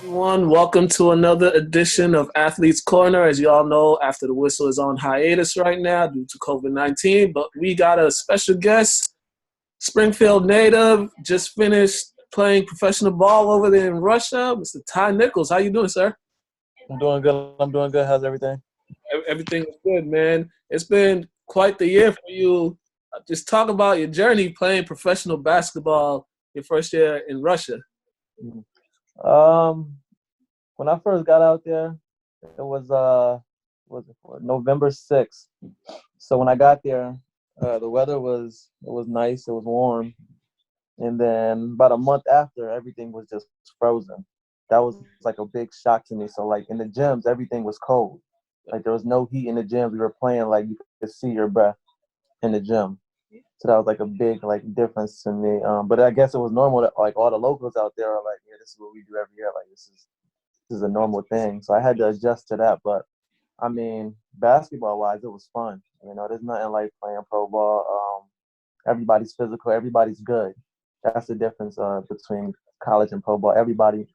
everyone. Welcome to another edition of Athletes Corner. As you all know, After the Whistle is on hiatus right now due to COVID-19, but we got a special guest, Springfield native, just finished playing professional ball over there in Russia, Mr. Ty Nichols. How you doing, sir? I'm doing good. I'm doing good. How's everything? Everything is good, man. It's been quite the year for you. Just talk about your journey playing professional basketball your first year in Russia. Mhm. Um, when I first got out there, it was it for November 6th. So when I got there, the weather was nice. It was warm, and then about a month after, everything was just frozen. That was like a big shock to me. So like in the gyms, everything was cold. Like there was no heat in the gyms. We were playing like you could see your breath in the gym. So that was like a big like difference to me. But I guess it was normal that like all the locals out there are like, yeah, this is what we do every year. Like this is a normal thing. So I had to adjust to that. But I mean, basketball wise, it was fun. You know, there's nothing like playing pro ball. Everybody's physical. Everybody's good. That's the difference between college and pro ball. Everybody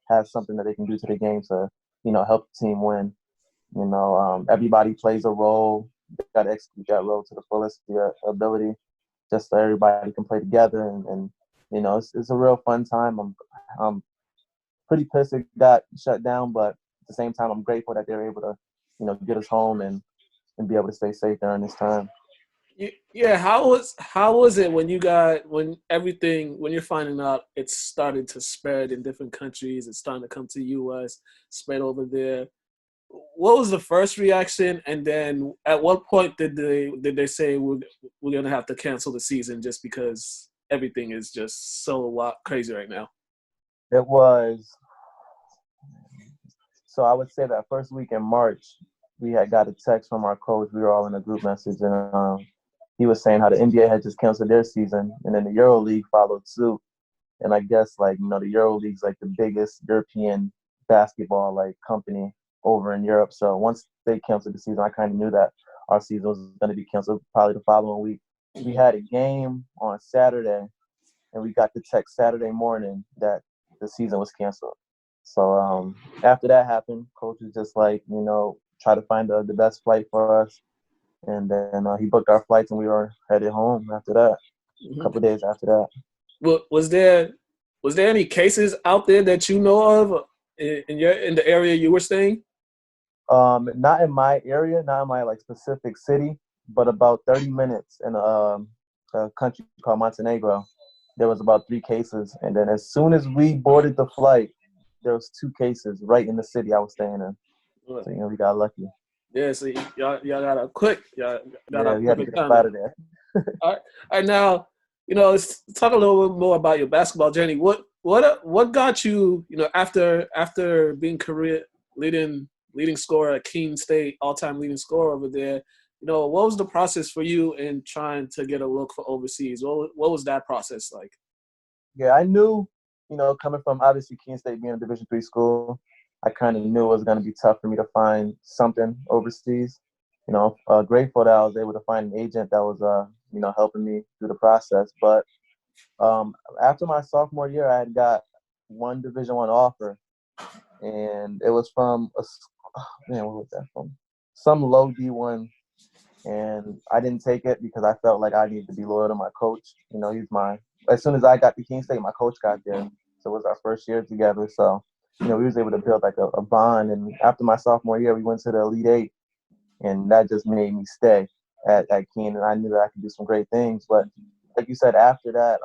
has something that they can do to the game to, help the team win. Everybody plays a role. You got to execute that role to the fullest of your ability, just so everybody can play together. And it's a real fun time. I'm pretty pissed it got shut down, but at the same time, I'm grateful that they're able to, get us home and be able to stay safe during this time. Yeah, how was it when when you're finding out it's starting to spread in different countries, it's starting to come to US, spread over there. What was the first reaction, and then at what point did they say we're gonna have to cancel the season just because everything is just so crazy right now? It was So I would say that first week in March, we had got a text from our coach. We were all in a group message, and he was saying how the NBA had just canceled their season, and then the Euro League followed suit. And I guess the Euro League's like the biggest European basketball like company over in Europe. So once they canceled the season, I kind of knew that our season was going to be canceled probably the following week. We had a game on Saturday, and we got the text Saturday morning that the season was canceled. So after that happened, coach was just like, try to find the best flight for us. And then he booked our flights, and we were headed home after that, a couple of days after that. Was there any cases out there that you know of in the area you were staying? Not in my area, not in my like specific city, but about 30 minutes in a country called Montenegro. There was about 3 cases, and then as soon as we boarded the flight, there was 2 cases right in the city I was staying in. So we got lucky. Yeah, so y'all got a quick, y'all got Yeah, a we had to perfect get up timing. out of there. All right, now, let's talk a little bit more about your basketball journey. What got you, after being career leading scorer at Keene State, all-time leading scorer over there, what was the process for you in trying to get a look for overseas? What was that process like? Yeah, I knew, coming from obviously Keene State being a Division III school, I kind of knew it was going to be tough for me to find something overseas. Grateful that I was able to find an agent that was, helping me through the process. But after my sophomore year, I had got one Division I offer, and it was from man, what was that from? Some low D1, and I didn't take it because I felt like I needed to be loyal to my coach. As soon as I got to Keene State, my coach got there, so it was our first year together. So we was able to build like a bond, and after my sophomore year, we went to the Elite Eight, and that just made me stay at Keene, and I knew that I could do some great things. But like you said, after that,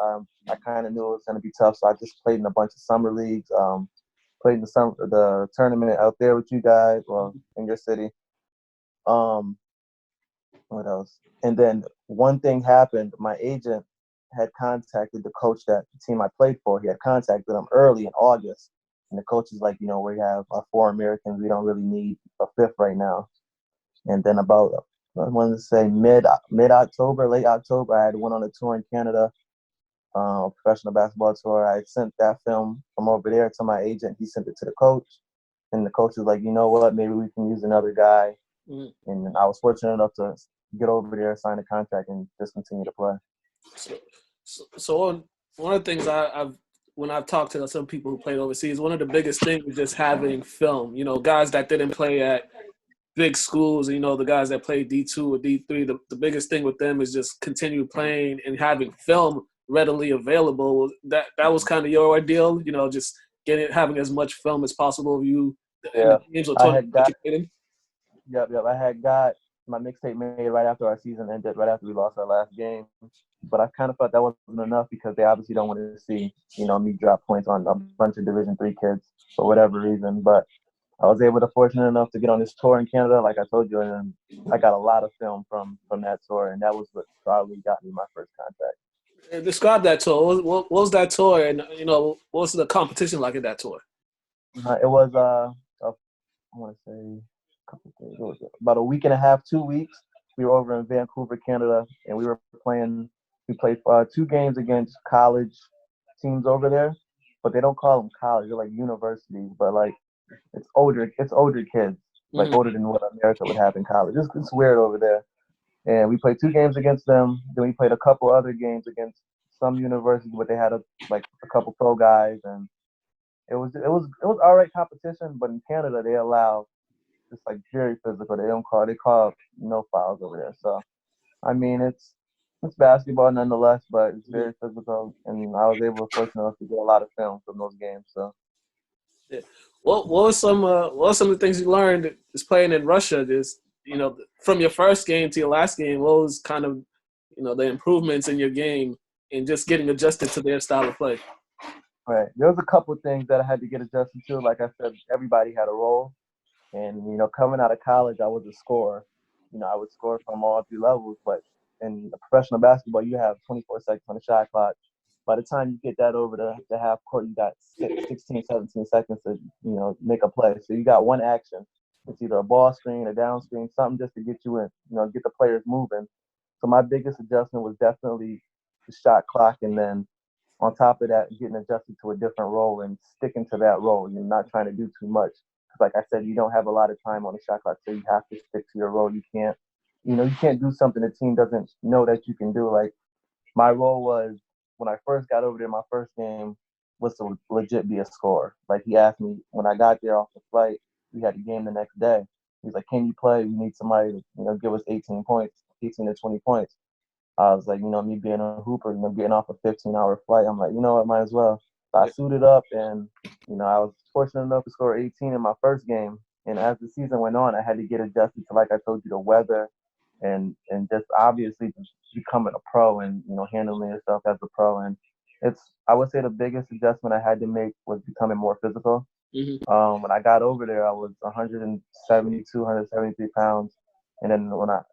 I kind of knew it was going to be tough, so I just played in a bunch of summer leagues, played in the tournament out there with you guys, well, in your city. What else? And then one thing happened. My agent had contacted the coach that the team I played for. He had contacted him early in August, and the coach is like, we have 4 Americans. We don't really need a fifth right now. And then about, I wanted to say mid October, late October, I had went on a tour in Canada, a professional basketball tour. I sent that film from over there to my agent. He sent it to the coach, and the coach was like, you know what, maybe we can use another guy. Mm-hmm. And I was fortunate enough to get over there, sign a contract, and just continue to play. So one of the things when I've talked to some people who played overseas, one of the biggest things is just having film. Guys that didn't play at big schools, the guys that play D2 or D3, the biggest thing with them is just continue playing and having film readily available. That was kind of your ordeal, just having as much film as possible of you in Yeah, the games or I tournaments had that got you played in. yep. I had got my mixtape made right after our season ended, right after we lost our last game. But I kind of felt that wasn't enough because they obviously don't want to see me drop points on a bunch of Division 3 kids for whatever reason. But I was fortunate enough to get on this tour in Canada, like I told you, and I got a lot of film from that tour, and that was what probably got me my first contract. And describe that tour. What was that tour, and what was the competition like at that tour? It was I want to say a couple of days. It was about a week and a half, 2 weeks. We were over in Vancouver, Canada, and we were playing. We played 2 games against college teams over there, but they don't call them college; they're like universities. But like it's older kids, like Mm-hmm. older than what America would have in college. It's weird over there. And we played 2 games against them. Then we played a couple other games against some universities, but they had a couple pro guys, and it was all right competition. But in Canada, they allow it's like very physical. They call no fouls over there. So I mean, it's basketball nonetheless, but it's very physical, and I was fortunate enough to get a lot of film from those games. So. Yeah. What were some of the things you learned just playing in Russia? Just from your first game to your last game, what was kind of the improvements in your game and just getting adjusted to their style of play? Right. There was a couple of things that I had to get adjusted to. Like I said, everybody had a role. And, coming out of college, I was a scorer. I would score from all 3 levels. But in professional basketball, you have 24 seconds on the shot clock. By the time you get that over the half court, you got 16, 17 seconds to, make a play. So you got one action. It's either a ball screen, a down screen, something just to get you in, get the players moving. So my biggest adjustment was definitely the shot clock, and then on top of that, getting adjusted to a different role and sticking to that role. You're not trying to do too much. Because like I said, you don't have a lot of time on the shot clock, so you have to stick to your role. You can't do something the team doesn't know that you can do. Like my role was when I first got over there, my first game was to legit be a scorer. Like he asked me when I got there off the flight, we had a game the next day. He's like, "Can you play? We need somebody to give us 18 points, 18 to 20 points." I was like, me being a hooper, getting off a 15-hour flight, I'm like, you know what, might as well. So I suited up, and I was fortunate enough to score 18 in my first game. And as the season went on, I had to get adjusted to, like I told you, the weather, and just obviously just becoming a pro and handling yourself as a pro. And I would say the biggest adjustment I had to make was becoming more physical. Mm-hmm. When I got over there, I was 172, 173 pounds. And then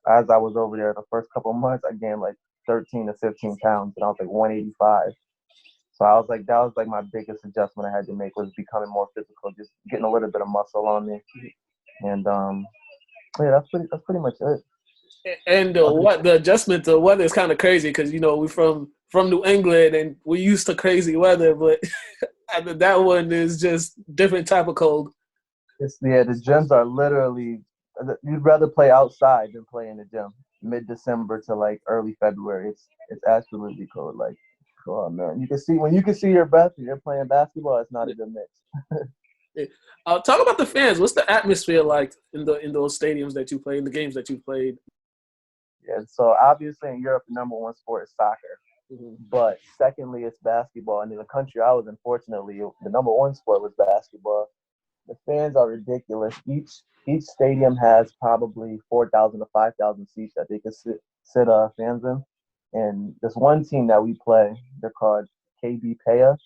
as I was over there, the first couple of months, I gained like 13 to 15 pounds, and I was like 185. So I was like, that was like my biggest adjustment I had to make was becoming more physical, just getting a little bit of muscle on me. And yeah, that's pretty much it. And what the adjustment to weather is kind of crazy because we're from New England and we're used to crazy weather, but that one is just different type of cold. The gyms are literally. You'd rather play outside than play in the gym. Mid-December to like early February, it's absolutely cold. Like, oh man, when you can see your breath and you're playing basketball, it's not a good mix. Yeah. Talk about the fans. What's the atmosphere like in those stadiums that you played, in the games that you played? Yeah, so obviously in Europe, the number one sport is soccer. Mm-hmm. But secondly, it's basketball. And in the country I was in, fortunately, the number one sport was basketball. The fans are ridiculous. Each stadium has probably 4,000 to 5,000 seats that they can sit fans in. And this one team that we play, they're called KB Paya.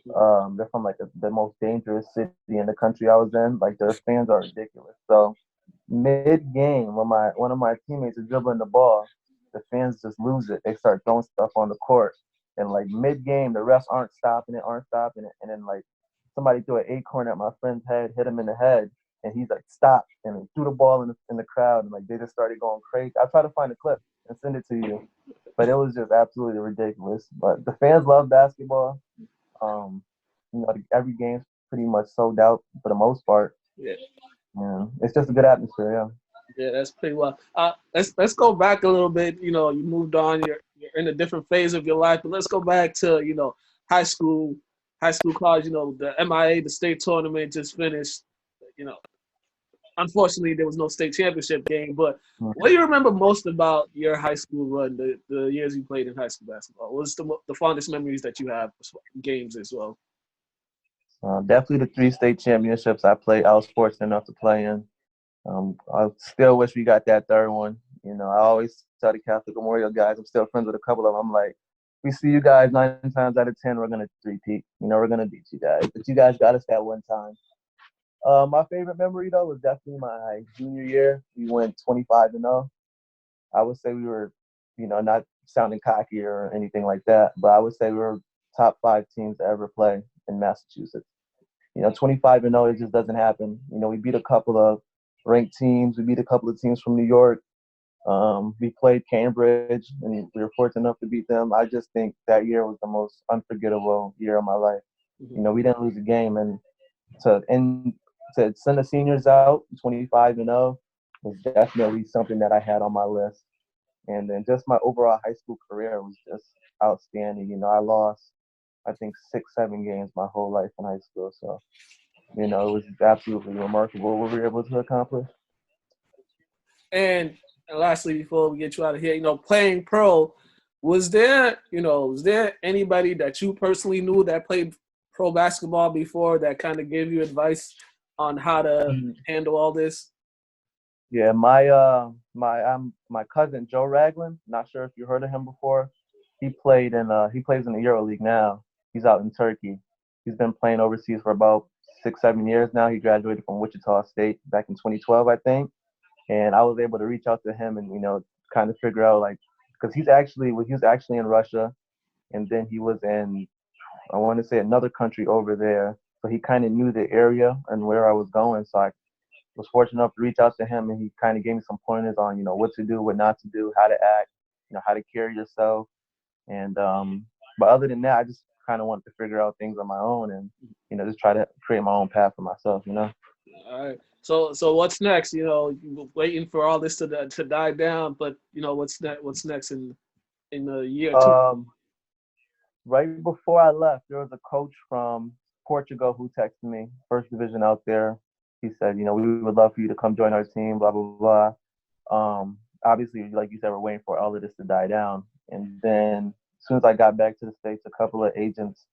They're from like the most dangerous city in the country I was in. Like their fans are ridiculous. So mid game, when one of my teammates is dribbling the ball, the fans just lose it. They start throwing stuff on the court, and like mid game, the refs aren't stopping it, and then like somebody threw an acorn at my friend's head, hit him in the head, and he's like, "Stop!" and he threw the ball in the crowd, and like they just started going crazy. I try to find a clip and send it to you, but it was just absolutely ridiculous. But the fans love basketball. Um, every game's pretty much sold out for the most part. Yeah. Yeah, it's just a good atmosphere. Yeah. Yeah, that's pretty well. Let's go back a little bit. You moved on. You're in a different phase of your life, but let's go back to high school. high school, college. The MIA, the state tournament just finished. You know, unfortunately, there was no state championship game. But what do you remember most about your high school run, the years you played in high school basketball? What's the fondest memories that you have, games as well? Definitely the 3 state championships I was fortunate enough to play in. I still wish we got that third one. I always tell the Catholic Memorial guys, I'm still friends with a couple of them. I'm like, we see you guys 9 times out of 10, we're gonna three-peat. We're gonna beat you guys, but you guys got us that one time. My favorite memory though was definitely my junior year. We went 25-0. I would say we were, not sounding cocky or anything like that, but I would say we were top 5 teams to ever play in Massachusetts. 25-0, it just doesn't happen. We beat a couple of ranked teams. We beat a couple of teams from New York. We played Cambridge, and we were fortunate enough to beat them. I just think that year was the most unforgettable year of my life. We didn't lose a game, and to send the seniors out 25-0 was definitely something that I had on my list. And then just my overall high school career was just outstanding. I lost, I think, 6, 7 games my whole life in high school. So, it was absolutely remarkable what we were able to accomplish. And lastly, before we get you out of here, playing pro, was there anybody that you personally knew that played pro basketball before that kind of gave you advice on how to handle all this? Yeah, my cousin Joe Ragland. Not sure if you heard of him before. He plays in the EuroLeague now. He's out in Turkey. He's been playing overseas for about 6, 7 years now. He graduated from Wichita State back in 2012, I think. And I was able to reach out to him and kind of figure out because he was actually in Russia, and then he was in, I want to say, another country over there. So he kind of knew the area and where I was going. So I was fortunate enough to reach out to him, and he kind of gave me some pointers on what to do, what not to do, how to act, how to carry yourself. And but other than that, I just kind of wanted to figure out things on my own and just try to create my own path for myself. All right. So what's next? Waiting for all this to die down, but what's next? What's next in a year or two? Right before I left, there was a coach from Portugal who texted me, first division out there. He said, we would love for you to come join our team, blah, blah, blah. Obviously, like you said, we're waiting for all of this to die down. And then as soon as I got back to the States, a couple of agents,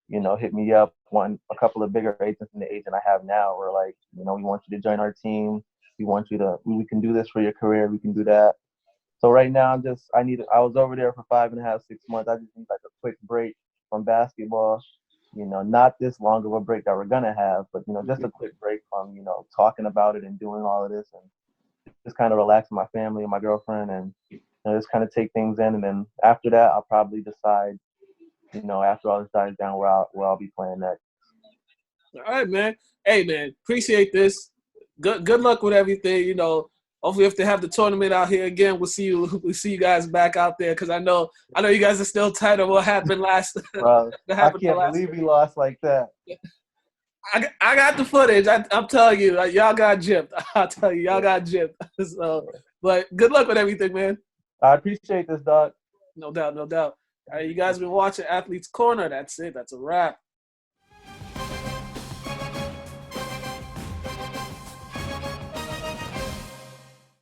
hit me up. A couple of bigger agents than the agent I have now were like, we want you to join our team. We can do this for your career. We can do that. So right now, I was over there for 5.5, 6 months. I just need like a quick break from basketball. Not this long of a break that we're gonna have, but just a quick break from talking about it and doing all of this, and just kind of relax with my family and my girlfriend, and just kind of take things in. And then after that, I'll probably decide, after all this dies down, where I'll be playing next. All right, man. Hey, man, appreciate this. Good luck with everything. Hopefully, if they have the tournament out here again, we'll see you guys back out there. Because I know you guys are still tight of what happened last. Bro, I can't believe we lost like that. I got the footage. I'm telling you, y'all got gypped. I'll tell you, y'all got gypped. So, but good luck with everything, man. I appreciate this, dog. No doubt, no doubt. All right, you guys been watching Athletes Corner. That's it. That's a wrap.